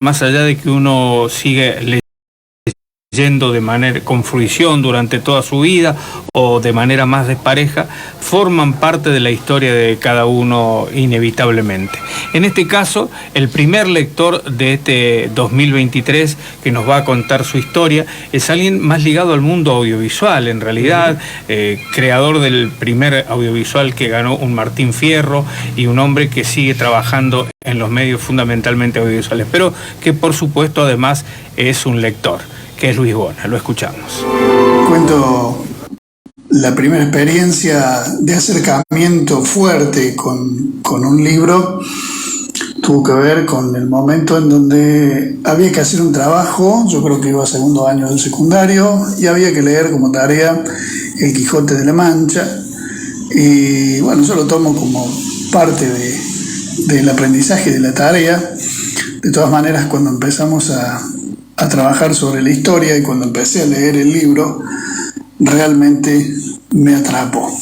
más allá de que uno sigue leyendo de manera con fruición durante toda su vida o de manera más despareja, forman parte de la historia de cada uno inevitablemente. En este caso, el primer lector de este 2023 que nos va a contar su historia es alguien más ligado al mundo audiovisual, en realidad, creador del primer audiovisual que ganó un Martín Fierro y un hombre que sigue trabajando en los medios fundamentalmente audiovisuales, pero que por supuesto además es un lector, que es Luis Bona. Lo escuchamos. Cuento la primera experiencia de acercamiento fuerte con un libro. Tuvo que ver con el momento en donde había que hacer un trabajo. Yo creo que iba a segundo año del secundario y había que leer como tarea El Quijote de la Mancha. Y bueno, yo lo tomo como parte del aprendizaje de la tarea. De todas maneras, cuando empezamos a trabajar sobre la historia y cuando empecé a leer el libro, realmente me atrapó.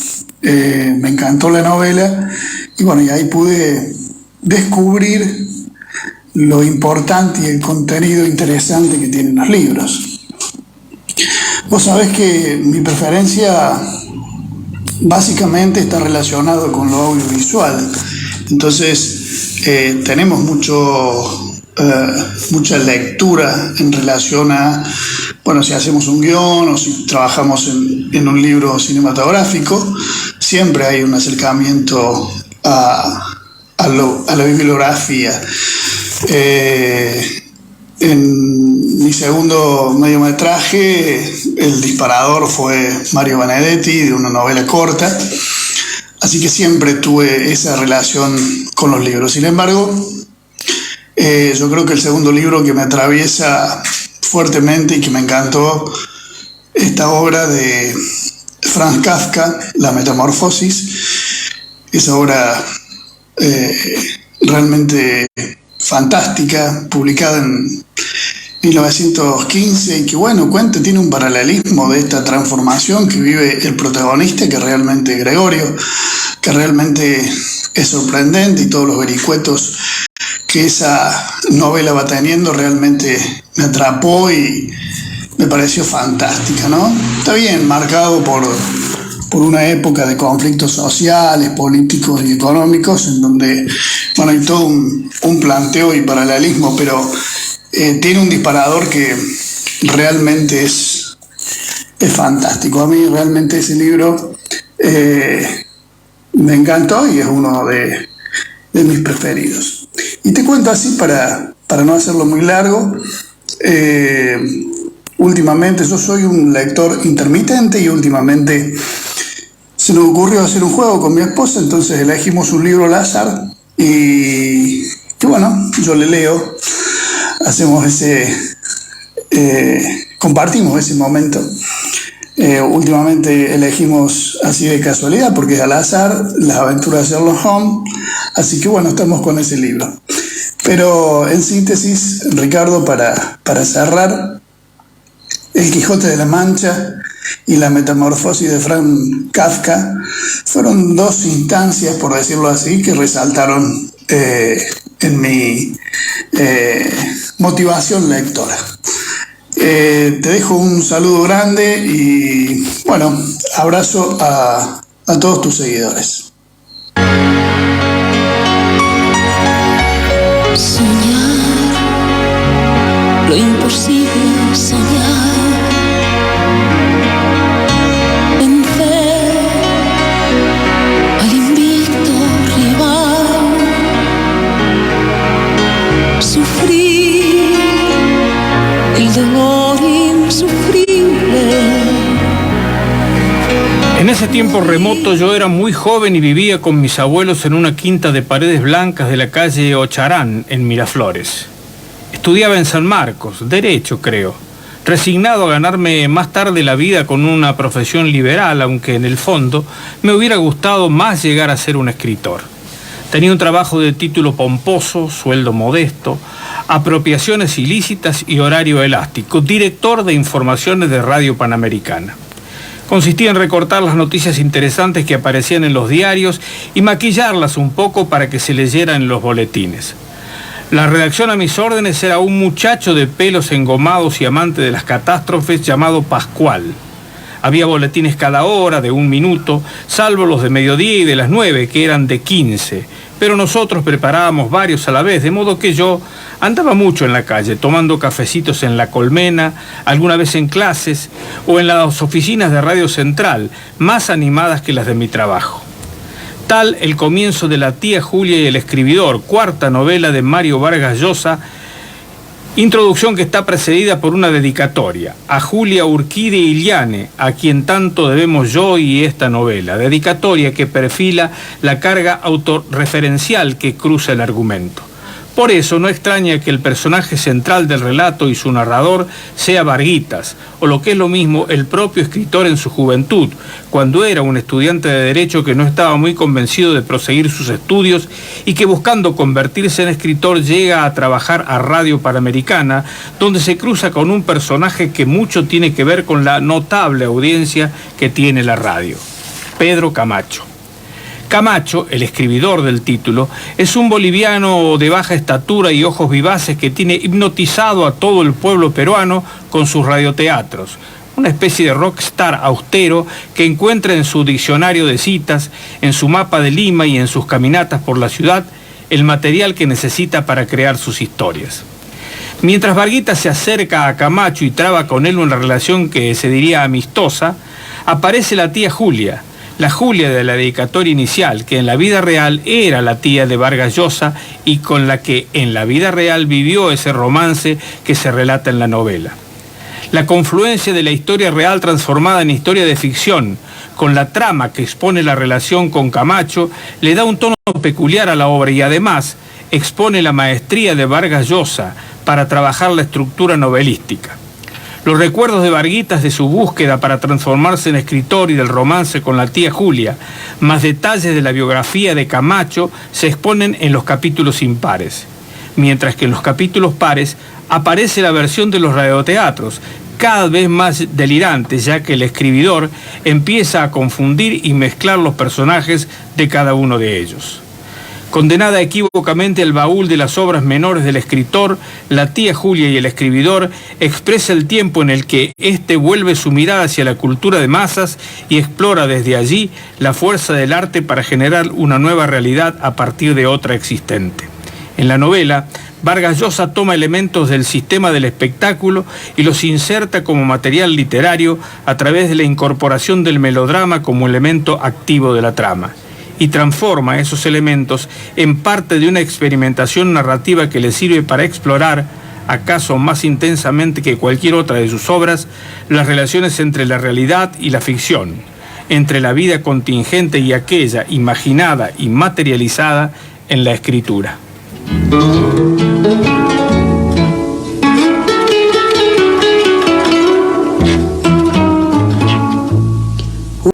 Me encantó la novela y bueno, y ahí pude descubrir lo importante y el contenido interesante que tienen los libros. Vos sabés que mi preferencia básicamente está relacionado con lo audiovisual. Entonces, tenemos mucha lectura en relación a, bueno, si hacemos un guión o si trabajamos en un libro cinematográfico, siempre hay un acercamiento a la bibliografía. En mi segundo mediometraje, el disparador fue Mario Benedetti, de una novela corta, así que siempre tuve esa relación con los libros. Sin embargo, yo creo que el segundo libro que me atraviesa fuertemente y que me encantó, esta obra de Franz Kafka, La Metamorfosis, esa obra realmente fantástica, publicada en 1915, y que bueno, tiene un paralelismo de esta transformación que vive el protagonista, que realmente Gregorio, que realmente es sorprendente, y todos los vericuetos que esa novela va teniendo realmente me atrapó y me pareció fantástica, ¿no? Está bien marcado por una época de conflictos sociales, políticos y económicos, en donde, bueno, hay todo un planteo y paralelismo, pero tiene un disparador que realmente es fantástico. A mí realmente ese libro me encantó y es uno de mis preferidos. Y te cuento así para no hacerlo muy largo. Últimamente yo soy un lector intermitente y últimamente se nos ocurrió hacer un juego con mi esposa, entonces elegimos un libro al azar y bueno, yo le leo, hacemos compartimos ese momento. Últimamente elegimos así de casualidad, porque es al azar, Las aventuras de Sherlock Holmes, así que bueno, estamos con ese libro. Pero en síntesis, Ricardo, para cerrar, El Quijote de la Mancha y La Metamorfosis de Franz Kafka fueron dos instancias, por decirlo así, que resaltaron en mi motivación lectora. Te dejo un saludo grande y bueno, abrazo a todos tus seguidores. Soñar, lo imposible soñar, vencer al invicto rival, sufrir el dolor insufrible. En ese tiempo remoto yo era muy joven y vivía con mis abuelos en una quinta de paredes blancas de la calle Ocharán, en Miraflores. Estudiaba en San Marcos, Derecho creo, resignado a ganarme más tarde la vida con una profesión liberal, aunque en el fondo me hubiera gustado más llegar a ser un escritor. Tenía un trabajo de título pomposo, sueldo modesto, apropiaciones ilícitas y horario elástico, director de informaciones de Radio Panamericana. Consistía en recortar las noticias interesantes que aparecían en los diarios y maquillarlas un poco para que se leyeran en los boletines. La redacción a mis órdenes era un muchacho de pelos engomados y amante de las catástrofes llamado Pascual. Había boletines cada hora de 1 minuto, salvo los de mediodía y de las 9, que eran de 15. Pero nosotros preparábamos varios a la vez, de modo que yo andaba mucho en la calle, tomando cafecitos en La Colmena, alguna vez en clases o en las oficinas de Radio Central, más animadas que las de mi trabajo. Tal el comienzo de La tía Julia y el escribidor, 4ª novela de Mario Vargas Llosa, introducción que está precedida por una dedicatoria a Julia Urquide Illane, a quien tanto debemos yo y esta novela, dedicatoria que perfila la carga autorreferencial que cruza el argumento. Por eso no extraña que el personaje central del relato y su narrador sea Varguitas, o lo que es lo mismo, el propio escritor en su juventud, cuando era un estudiante de Derecho que no estaba muy convencido de proseguir sus estudios y que buscando convertirse en escritor llega a trabajar a Radio Panamericana, donde se cruza con un personaje que mucho tiene que ver con la notable audiencia que tiene la radio, Pedro Camacho. Camacho, el escribidor del título, es un boliviano de baja estatura y ojos vivaces que tiene hipnotizado a todo el pueblo peruano con sus radioteatros, una especie de rockstar austero que encuentra en su diccionario de citas, en su mapa de Lima y en sus caminatas por la ciudad el material que necesita para crear sus historias. Mientras Varguitas se acerca a Camacho y traba con él una relación que se diría amistosa, aparece la tía Julia, la Julia de la dedicatoria inicial, que en la vida real era la tía de Vargas Llosa y con la que en la vida real vivió ese romance que se relata en la novela. La confluencia de la historia real transformada en historia de ficción, con la trama que expone la relación con Camacho, le da un tono peculiar a la obra y además expone la maestría de Vargas Llosa para trabajar la estructura novelística. Los recuerdos de Varguitas de su búsqueda para transformarse en escritor y del romance con la tía Julia, más detalles de la biografía de Camacho, se exponen en los capítulos impares. Mientras que en los capítulos pares aparece la versión de los radioteatros, cada vez más delirante, ya que el escribidor empieza a confundir y mezclar los personajes de cada uno de ellos. Condenada equívocamente al baúl de las obras menores del escritor, la tía Julia y el escribidor expresa el tiempo en el que éste vuelve su mirada hacia la cultura de masas y explora desde allí la fuerza del arte para generar una nueva realidad a partir de otra existente. En la novela, Vargas Llosa toma elementos del sistema del espectáculo y los inserta como material literario a través de la incorporación del melodrama como elemento activo de la trama, y transforma esos elementos en parte de una experimentación narrativa que le sirve para explorar, acaso más intensamente que cualquier otra de sus obras, las relaciones entre la realidad y la ficción, entre la vida contingente y aquella imaginada y materializada en la escritura.